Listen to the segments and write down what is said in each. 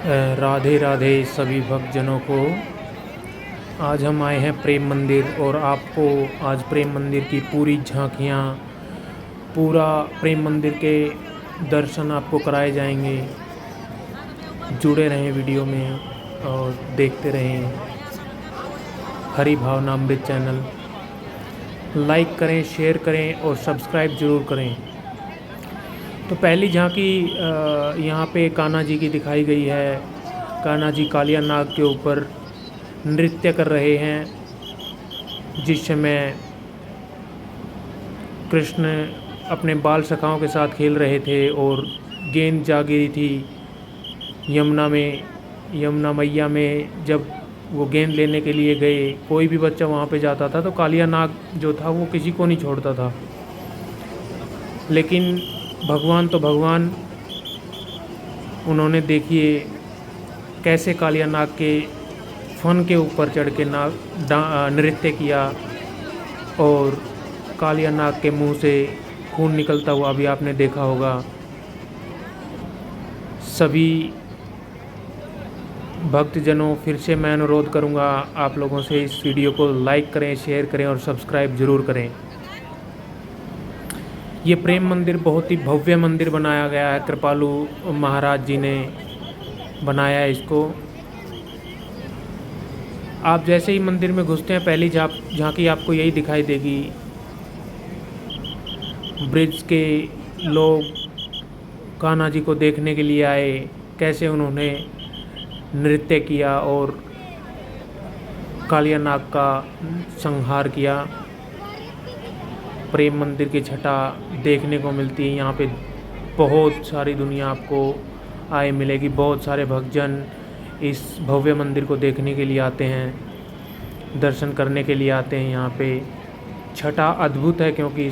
राधे राधे सभी भक्तजनों को। आज हम आए हैं प्रेम मंदिर और आपको आज प्रेम मंदिर की पूरी झांकियाँ, पूरा प्रेम मंदिर के दर्शन आपको कराए जाएंगे। जुड़े रहें वीडियो में और देखते रहें हरि भावनामृत चैनल। लाइक करें, शेयर करें और सब्सक्राइब ज़रूर करें। तो पहली झांकी यहाँ पे कान्हा जी की दिखाई गई है। कान्हा जी कालिया नाग के ऊपर नृत्य कर रहे हैं, जिस समय कृष्ण अपने बाल सखाओं के साथ खेल रहे थे और गेंद जा गिरी थी यमुना में। यमुना मैया में जब वो गेंद लेने के लिए गए, कोई भी बच्चा वहाँ पे जाता था तो कालिया नाग जो था वो किसी को नहीं छोड़ता था। लेकिन भगवान तो भगवान, उन्होंने देखिए कैसे कालिया नाग के फन के ऊपर चढ़ के नृत्य किया और कालिया नाग के मुंह से खून निकलता हुआ भी आपने देखा होगा। सभी भक्तजनों, फिर से मैं अनुरोध करूंगा आप लोगों से, इस वीडियो को लाइक करें, शेयर करें और सब्सक्राइब ज़रूर करें। ये प्रेम मंदिर बहुत ही भव्य मंदिर बनाया गया है। कृपालु महाराज जी ने बनाया है इसको। आप जैसे ही मंदिर में घुसते हैं, पहली झांकी आपको यही दिखाई देगी। ब्रिज के लोग कान्हा जी को देखने के लिए आए, कैसे उन्होंने नृत्य किया और कालिया नाग का संहार किया। प्रेम मंदिर की छटा देखने को मिलती है यहाँ पे। बहुत सारी दुनिया आपको आए मिलेगी। बहुत सारे भक्तजन इस भव्य मंदिर को देखने के लिए आते हैं, दर्शन करने के लिए आते हैं। यहाँ पे छटा अद्भुत है, क्योंकि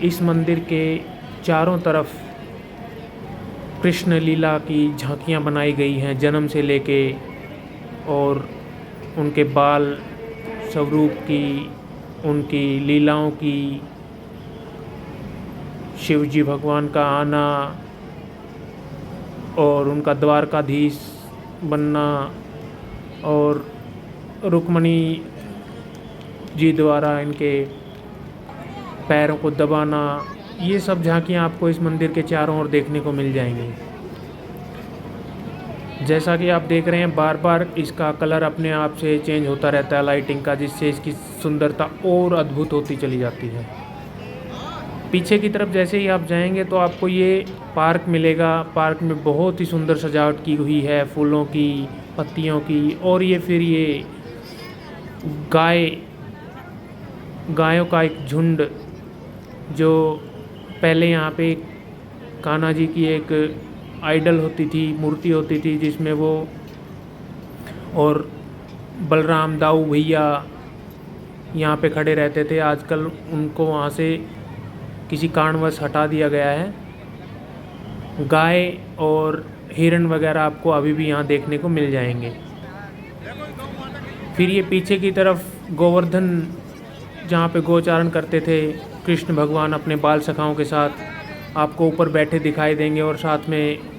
इस मंदिर के चारों तरफ कृष्ण लीला की झांकियाँ बनाई गई हैं, जन्म से लेके और उनके बाल स्वरूप की, उनकी लीलाओं की, शिव जी भगवान का आना और उनका द्वारकाधीश बनना और रुक्मणी जी द्वारा इनके पैरों को दबाना, ये सब झांकियाँ आपको इस मंदिर के चारों ओर देखने को मिल जाएंगी। जैसा कि आप देख रहे हैं, बार बार इसका कलर अपने आप से चेंज होता रहता है लाइटिंग का, जिससे इसकी सुंदरता और अद्भुत होती चली जाती है। पीछे की तरफ जैसे ही आप जाएंगे तो आपको ये पार्क मिलेगा। पार्क में बहुत ही सुंदर सजावट की हुई है, फूलों की, पत्तियों की। और ये फिर ये गायों का एक झुंड, जो पहले यहाँ पे कान्हा जी की एक आइडल होती थी, मूर्ति होती थी, जिसमें वो और बलराम दाऊ भैया यहाँ पे खड़े रहते थे। आजकल उनको वहाँ से किसी कारणवश हटा दिया गया है। गाय और हिरण वगैरह आपको अभी भी यहाँ देखने को मिल जाएंगे। फिर ये पीछे की तरफ गोवर्धन, जहाँ पे गोचारण करते थे कृष्ण भगवान अपने बाल सखाओं के साथ, आपको ऊपर बैठे दिखाई देंगे और साथ में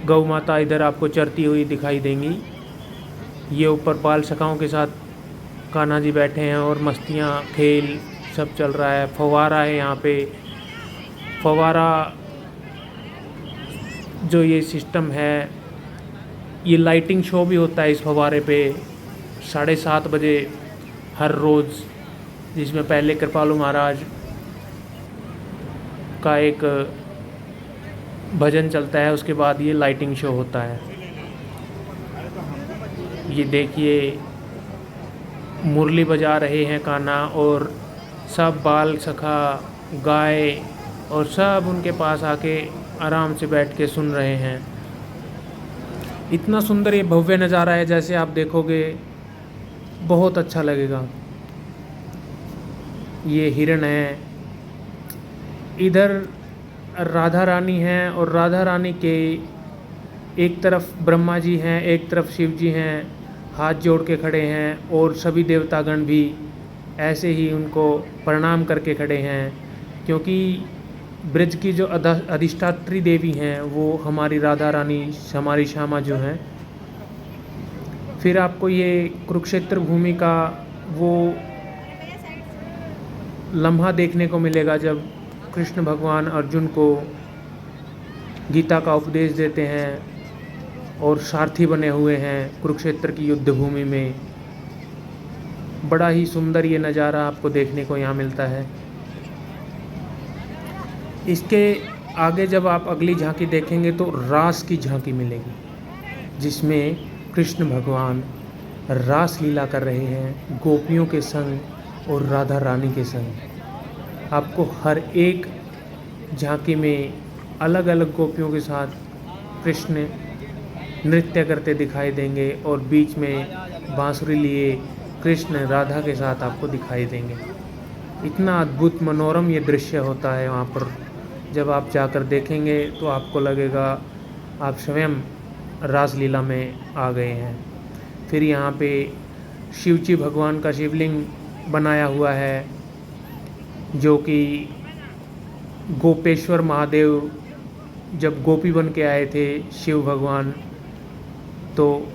गौ माता इधर आपको चरती हुई दिखाई देंगी। ये ऊपर बाल सखाओं के साथ कान्हा जी बैठे हैं और मस्तियाँ, खेल सब चल रहा है। फव्वारा है यहाँ पे। फव्वारा जो ये सिस्टम है, ये लाइटिंग शो भी होता है इस फव्वारे पे 7:30 बजे हर रोज़, जिसमें पहले कृपालु महाराज का एक भजन चलता है, उसके बाद ये लाइटिंग शो होता है। ये देखिए मुरली बजा रहे हैं कान्हा, और सब बाल सखा, गाय और सब उनके पास आके आराम से बैठ के सुन रहे हैं। इतना सुंदर ये भव्य नज़ारा है, जैसे आप देखोगे बहुत अच्छा लगेगा। ये हिरण है, इधर राधा रानी हैं और राधा रानी के एक तरफ ब्रह्मा जी हैं, एक तरफ शिव जी हैं, हाथ जोड़ के खड़े हैं, और सभी देवतागण भी ऐसे ही उनको प्रणाम करके खड़े हैं। क्योंकि ब्रज की जो अधिष्ठात्री देवी हैं वो हमारी राधा रानी, हमारी श्यामा जो हैं। फिर आपको ये कुरुक्षेत्र भूमि का वो लम्हा देखने को मिलेगा जब कृष्ण भगवान अर्जुन को गीता का उपदेश देते हैं और सारथी बने हुए हैं कुरुक्षेत्र की युद्ध भूमि में। बड़ा ही सुंदर ये नज़ारा आपको देखने को यहाँ मिलता है। इसके आगे जब आप अगली झांकी देखेंगे तो रास की झांकी मिलेगी, जिसमें कृष्ण भगवान रास लीला कर रहे हैं गोपियों के संग और राधा रानी के संग। आपको हर एक झांकी में अलग अलग गोपियों के साथ कृष्ण नृत्य करते दिखाई देंगे और बीच में बांसुरी लिए कृष्ण राधा के साथ आपको दिखाई देंगे। इतना अद्भुत मनोरम ये दृश्य होता है वहाँ पर। जब आप जाकर देखेंगे तो आपको लगेगा आप स्वयं रासलीला में आ गए हैं। फिर यहाँ पे शिवजी भगवान का शिवलिंग बनाया हुआ है, जो कि गोपेश्वर महादेव जब गोपी बन के आए थे शिव भगवान, तो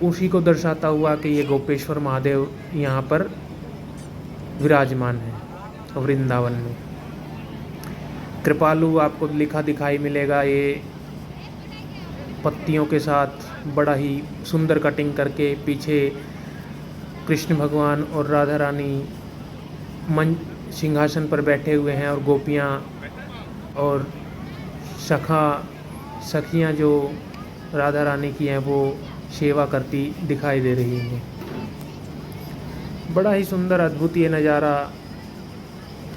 उसी को दर्शाता हुआ कि ये गोपेश्वर महादेव यहाँ पर विराजमान है वृंदावन में। कृपालु आपको लिखा दिखाई मिलेगा, ये पत्तियों के साथ बड़ा ही सुंदर कटिंग करके पीछे कृष्ण भगवान और राधा रानी सिंहासन पर बैठे हुए हैं और गोपियाँ और सखियाँ जो राधा रानी की हैं वो सेवा करती दिखाई दे रही हैं। बड़ा ही सुंदर अद्भुत ये नज़ारा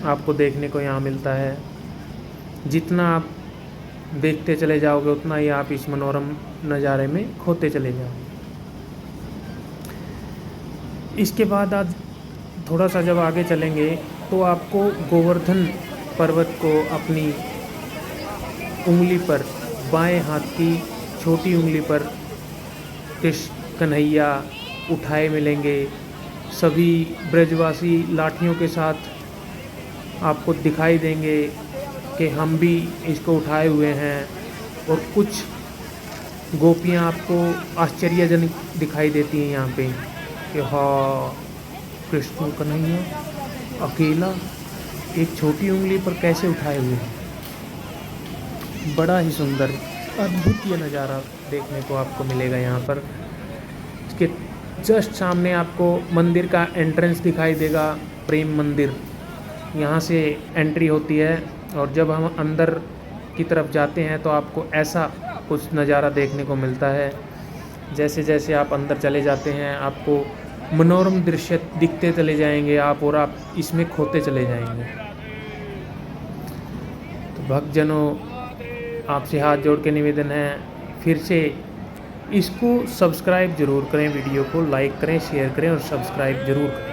आपको देखने को यहाँ मिलता है। जितना आप देखते चले जाओगे उतना ही आप इस मनोरम नज़ारे में खोते चले जाओगे। इसके बाद आज थोड़ा सा जब आगे चलेंगे तो आपको गोवर्धन पर्वत को अपनी उंगली पर, बाएं हाथ की छोटी उंगली पर कृष्ण कन्हैया उठाए मिलेंगे। सभी ब्रजवासी लाठियों के साथ आपको दिखाई देंगे कि हम भी इसको उठाए हुए हैं, और कुछ गोपियाँ आपको आश्चर्यजनक दिखाई देती हैं यहाँ पे कि हाँ, कृष्ण कन्हैया अकेला एक छोटी उंगली पर कैसे उठाए हुए हैं। बड़ा ही सुंदर अद्भुत ये नज़ारा देखने को आपको मिलेगा यहाँ पर। इसके जस्ट सामने आपको मंदिर का एंट्रेंस दिखाई देगा, प्रेम मंदिर। यहाँ से एंट्री होती है और जब हम अंदर की तरफ जाते हैं तो आपको ऐसा कुछ नज़ारा देखने को मिलता है। जैसे जैसे आप अंदर चले जाते हैं आपको मनोरम दृश्य दिखते चले जाएंगे और आप इसमें खोते चले जाएंगे। तो भक्तजनों, आपसे हाथ जोड़ के निवेदन है, फिर से इसको सब्सक्राइब ज़रूर करें, वीडियो को लाइक करें, शेयर करें और सब्सक्राइब ज़रूर करें।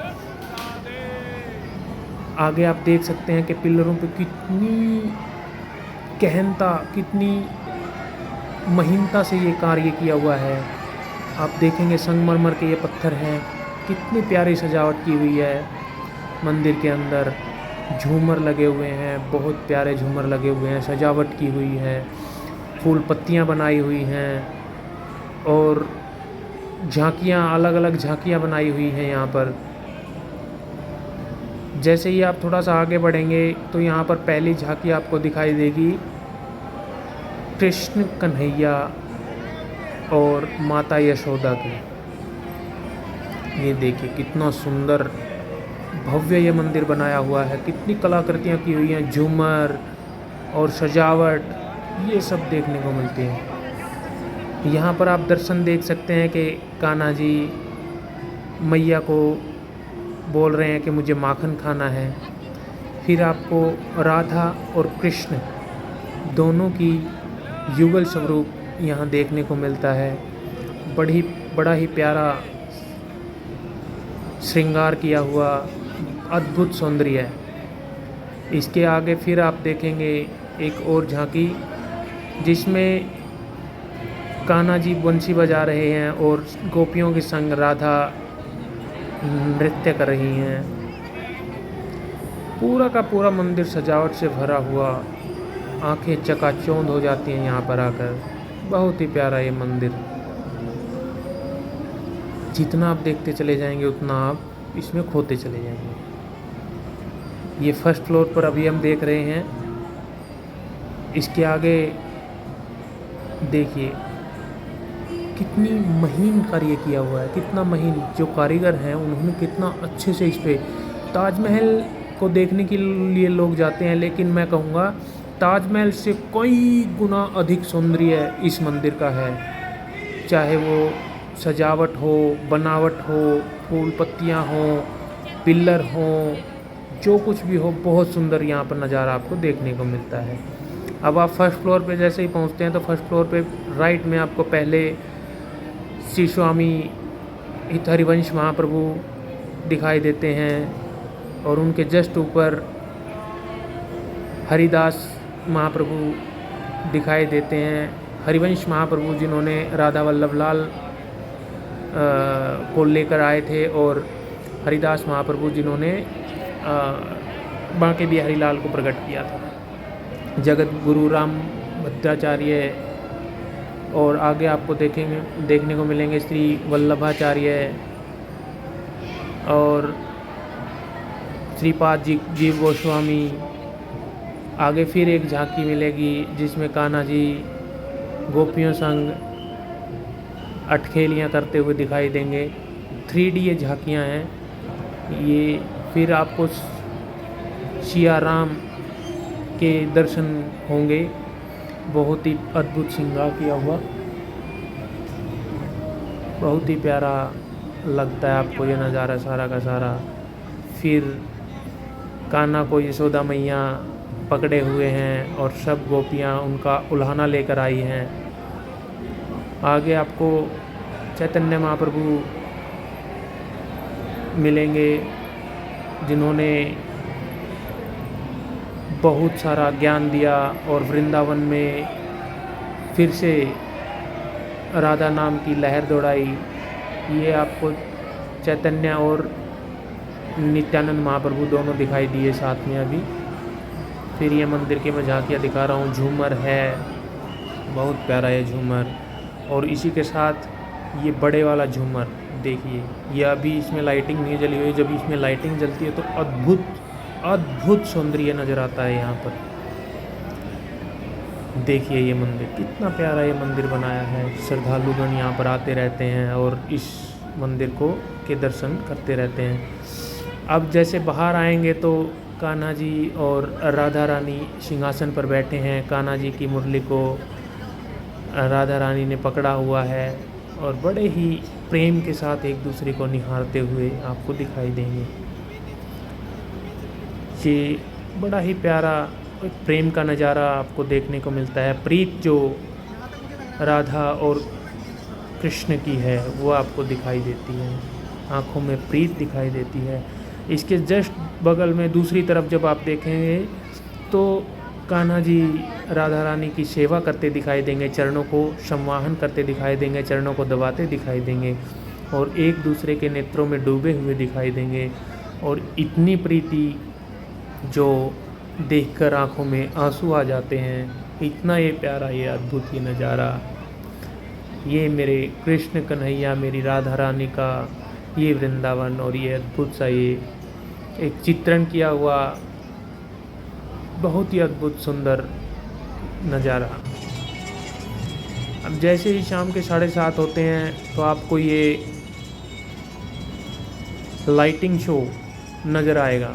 आगे आप देख सकते हैं कि पिलरों पे कितनी गहनता, कितनी महीनता से ये कार्य किया हुआ है। आप देखेंगे संगमरमर के ये पत्थर हैं, कितनी प्यारी सजावट की हुई है। मंदिर के अंदर झूमर लगे हुए हैं, बहुत प्यारे झूमर लगे हुए हैं, सजावट की हुई है, फूल पत्तियां बनाई हुई हैं और झांकियां, अलग अलग झांकियां बनाई हुई हैं यहाँ पर। जैसे ही आप थोड़ा सा आगे बढ़ेंगे तो यहाँ पर पहली झांकी आपको दिखाई देगी कृष्ण कन्हैया और माता यशोदा की। ये देखिए कितना सुंदर भव्य ये मंदिर बनाया हुआ है, कितनी कलाकृतियाँ की हुई हैं, झूमर और सजावट, ये सब देखने को मिलती है। यहाँ पर आप दर्शन देख सकते हैं कि कान्हा जी मैया को बोल रहे हैं कि मुझे माखन खाना है। फिर आपको राधा और कृष्ण दोनों की युगल स्वरूप यहाँ देखने को मिलता है। बड़ा ही प्यारा श्रृंगार किया हुआ अद्भुत सौंदर्य है। इसके आगे फिर आप देखेंगे एक और झांकी जिसमें कान्हा जी बंसी बजा रहे हैं और गोपियों के संग राधा नृत्य कर रही हैं। पूरा का पूरा मंदिर सजावट से भरा हुआ आंखें चकाचौंध हो जाती हैं यहाँ पर आकर। बहुत ही प्यारा ये मंदिर। जितना आप देखते चले जाएंगे उतना आप इसमें खोते चले जाएंगे। ये फर्स्ट फ्लोर पर अभी हम देख रहे हैं। इसके आगे देखिए कितनी महीन कार्य किया हुआ है, कितना महीन। जो कारीगर हैं उन्होंने कितना अच्छे से इस पे, ताजमहल को देखने के लिए लोग जाते हैं, लेकिन मैं कहूँगा ताजमहल से कई गुना अधिक सौंदर्य इस मंदिर का है। चाहे वो सजावट हो, बनावट हो, फूल पत्तियाँ हों, पिल्लर हों, जो कुछ भी हो, बहुत सुंदर यहाँ पर नज़ारा आपको देखने को मिलता है। अब आप फर्स्ट फ्लोर पे जैसे ही पहुँचते हैं तो फर्स्ट फ्लोर पे राइट में आपको पहले श्री स्वामी हरिवंश महाप्रभु दिखाई देते हैं और उनके जस्ट ऊपर हरिदास महाप्रभु दिखाई देते हैं। हरिवंश महाप्रभु जिन्होंने राधा वल्लभ लाल को लेकर आए थे, और हरिदास महाप्रभु जिन्होंने बांके बिहारी लाल को प्रकट किया था। जगत गुरु राम भद्राचार्य, और आगे आपको देखने को मिलेंगे श्री वल्लभाचार्य और श्रीपाद जी जीव गोस्वामी। आगे फिर एक झांकी मिलेगी जिसमें कान्हा जी गोपियों संग अटखेलियाँ करते हुए दिखाई देंगे। 3D ये झांकियाँ हैं। ये फिर आपको सिया राम के दर्शन होंगे। बहुत ही अद्भुत श्रृंगार किया हुआ, बहुत ही प्यारा लगता है आपको ये नज़ारा सारा का सारा। फिर कान्हा को यशोदा मैया पकड़े हुए हैं और सब गोपियाँ उनका उल्हाना लेकर आई हैं। आगे आपको चैतन्य महाप्रभु मिलेंगे जिन्होंने बहुत सारा ज्ञान दिया और वृंदावन में फिर से राधा नाम की लहर दौड़ाई। ये आपको चैतन्य और नित्यानंद महाप्रभु दोनों दिखाई दिए साथ में अभी। फिर ये मंदिर की मैं झांकियाँ दिखा रहा हूँ। झूमर है, बहुत प्यारा है झूमर। और इसी के साथ ये बड़े वाला झूमर देखिए, ये अभी इसमें लाइटिंग नहीं जली हुई। जब इसमें लाइटिंग जलती है तो अद्भुत अद्भुत सौंदर्य नज़र आता है यहाँ पर। देखिए ये मंदिर कितना प्यारा ये मंदिर बनाया है। श्रद्धालुगण यहाँ पर आते रहते हैं और इस मंदिर को के दर्शन करते रहते हैं। अब जैसे बाहर आएंगे तो कान्हा जी और राधा रानी सिंहासन पर बैठे हैं। कान्हा जी की मुरली को राधा रानी ने पकड़ा हुआ है और बड़े ही प्रेम के साथ एक दूसरे को निहारते हुए आपको दिखाई देंगे। ये बड़ा ही प्यारा प्रेम का नज़ारा आपको देखने को मिलता है। प्रीत जो राधा और कृष्ण की है वो आपको दिखाई देती है, आँखों में प्रीत दिखाई देती है। इसके जस्ट बगल में दूसरी तरफ जब आप देखेंगे तो कान्हा जी राधा रानी की सेवा करते दिखाई देंगे, चरणों को संवाहन करते दिखाई देंगे, चरणों को दबाते दिखाई देंगे और एक दूसरे के नेत्रों में डूबे हुए दिखाई देंगे। और इतनी प्रीति जो देखकर आँखों में आंसू आ जाते हैं। इतना ये प्यारा, ये अद्भुत ये नज़ारा, ये मेरे कृष्ण कन्हैया, मेरी राधा रानी का ये वृंदावन और ये अद्भुत सा ये एक चित्रण किया हुआ बहुत ही अद्भुत सुंदर नज़ारा। अब जैसे ही शाम के 7:30 होते हैं तो आपको ये लाइटिंग शो नज़र आएगा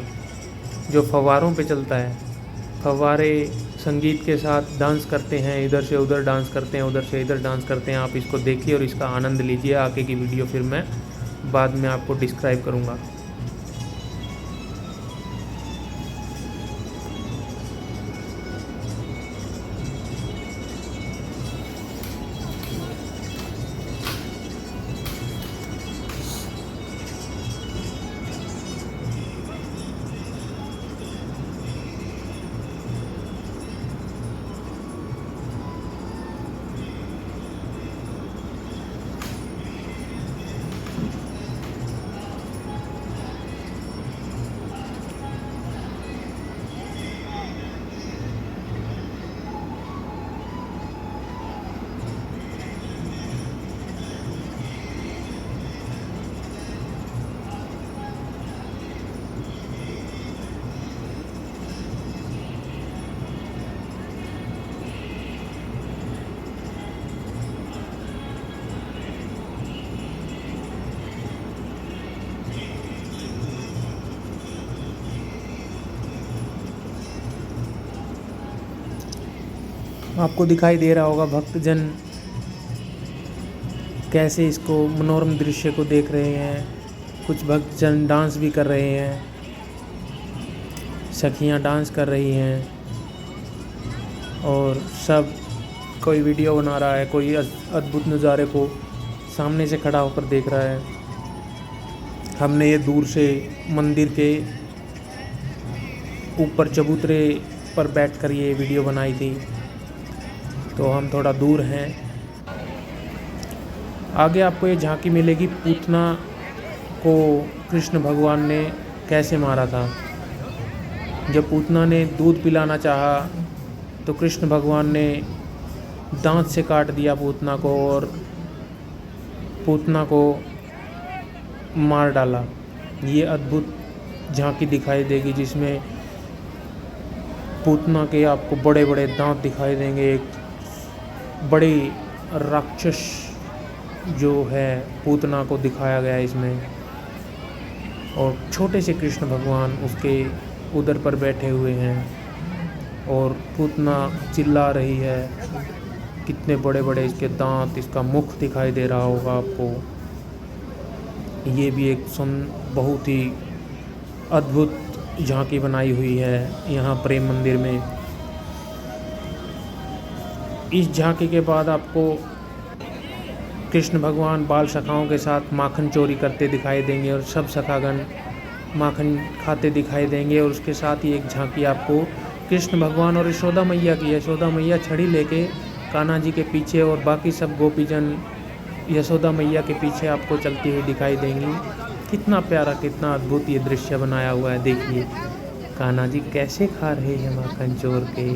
जो फव्वारों पे चलता है। फव्वारे संगीत के साथ डांस करते हैं, इधर से उधर डांस करते हैं, उधर से इधर डांस करते हैं। आप इसको देखिए और इसका आनंद लीजिए। आगे की वीडियो फिर मैं बाद में आपको डिस्क्राइब करूँगा। आपको दिखाई दे रहा होगा भक्तजन कैसे इसको मनोरम दृश्य को देख रहे हैं। कुछ भक्तजन डांस भी कर रहे हैं, सखियां डांस कर रही हैं और सब कोई वीडियो बना रहा है, कोई अद्भुत नज़ारे को सामने से खड़ा होकर देख रहा है। हमने ये दूर से मंदिर के ऊपर चबूतरे पर बैठकर ये वीडियो बनाई थी, तो हम थोड़ा दूर हैं। आगे आपको ये झांकी मिलेगी पूतना को कृष्ण भगवान ने कैसे मारा था। जब पूतना ने दूध पिलाना चाहा तो कृष्ण भगवान ने दांत से काट दिया पूतना को और पूतना को मार डाला। ये अद्भुत झांकी दिखाई देगी जिसमें पूतना के आपको बड़े बड़े दांत दिखाई देंगे। एक बड़ी राक्षस जो है पूतना को दिखाया गया इसमें, और छोटे से कृष्ण भगवान उसके उदर पर बैठे हुए हैं और पूतना चिल्ला रही है। कितने बड़े बड़े इसके दांत, इसका मुख दिखाई दे रहा होगा आपको। ये भी एक बहुत ही अद्भुत झांकी बनाई हुई है यहाँ प्रेम मंदिर में। इस झांकी के बाद आपको कृष्ण भगवान बाल सखाओं के साथ माखन चोरी करते दिखाई देंगे और सब सखागण माखन खाते दिखाई देंगे। और उसके साथ ही एक झांकी आपको कृष्ण भगवान और यशोदा मैया की, यशोदा मैया छड़ी लेके कान्हा जी के पीछे और बाकी सब गोपीजन यशोदा मैया के पीछे आपको चलती हुई दिखाई देंगी। कितना प्यारा, कितना अद्भुत ये दृश्य बनाया हुआ है। देखिए कान्हा जी कैसे खा रहे हैं माखन चोर के,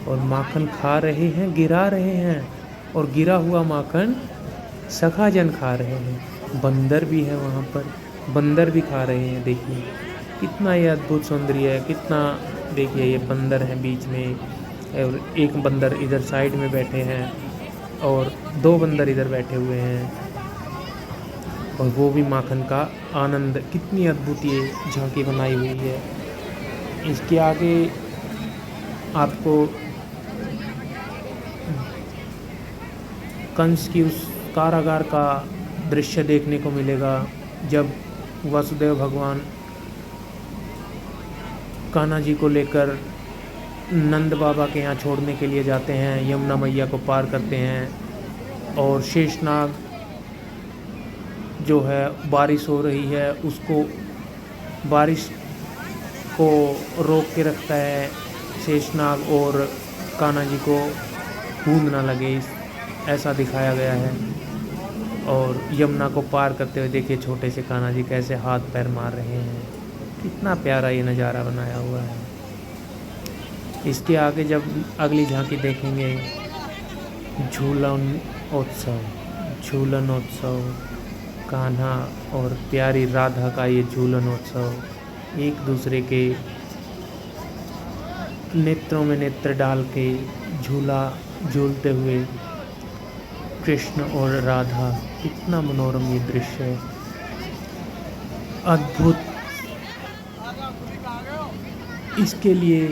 और माखन खा रहे हैं, गिरा रहे हैं, और गिरा हुआ माखन सखाजन खा रहे हैं। बंदर भी है वहाँ पर, बंदर भी खा रहे हैं। देखिए कितना ये अद्भुत सौंदर्य है, कितना। देखिए ये बंदर है बीच में और एक बंदर इधर साइड में बैठे हैं और दो बंदर इधर बैठे हुए हैं और वो भी माखन का आनंद। कितनी अद्भुत ये झांकी बनाई हुई है। इसके आगे आपको कंस की उस कारागार का दृश्य देखने को मिलेगा, जब वासुदेव भगवान कान्हा जी को लेकर नंद बाबा के यहाँ छोड़ने के लिए जाते हैं, यमुना मैया को पार करते हैं और शेषनाग जो है बारिश हो रही है उसको, बारिश को रोक के रखता है शेषनाग और कान्हा जी को बूंद ना लगे, ऐसा दिखाया गया है। और यमुना को पार करते हुए देखिए छोटे से कान्हा जी कैसे हाथ पैर मार रहे हैं। कितना प्यारा ये नज़ारा बनाया हुआ है। इसके आगे जब अगली झांकी देखेंगे, झूलन उत्सव, झूलन उत्सव, कान्हा और प्यारी राधा का ये झूलन उत्सव एक दूसरे के नेत्रों में नेत्र डाल के झूला झूलते हुए कृष्ण और राधा। कितना मनोरम ये दृश्य है, अद्भुत। इसके लिए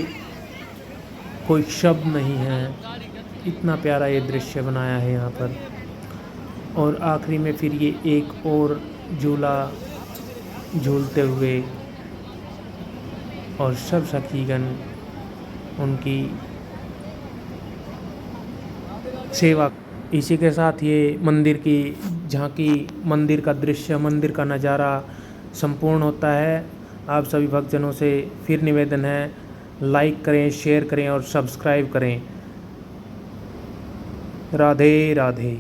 कोई शब्द नहीं है, इतना प्यारा ये दृश्य बनाया है यहाँ पर। और आखिरी में फिर ये एक और झूला झूलते हुए और सब सखीगण उनकी सेवा। इसी के साथ ये मंदिर की झांकी, मंदिर का दृश्य, मंदिर का नज़ारा संपूर्ण होता है। आप सभी भक्तजनों से फिर निवेदन है, लाइक करें, शेयर करें और सब्सक्राइब करें। राधे राधे।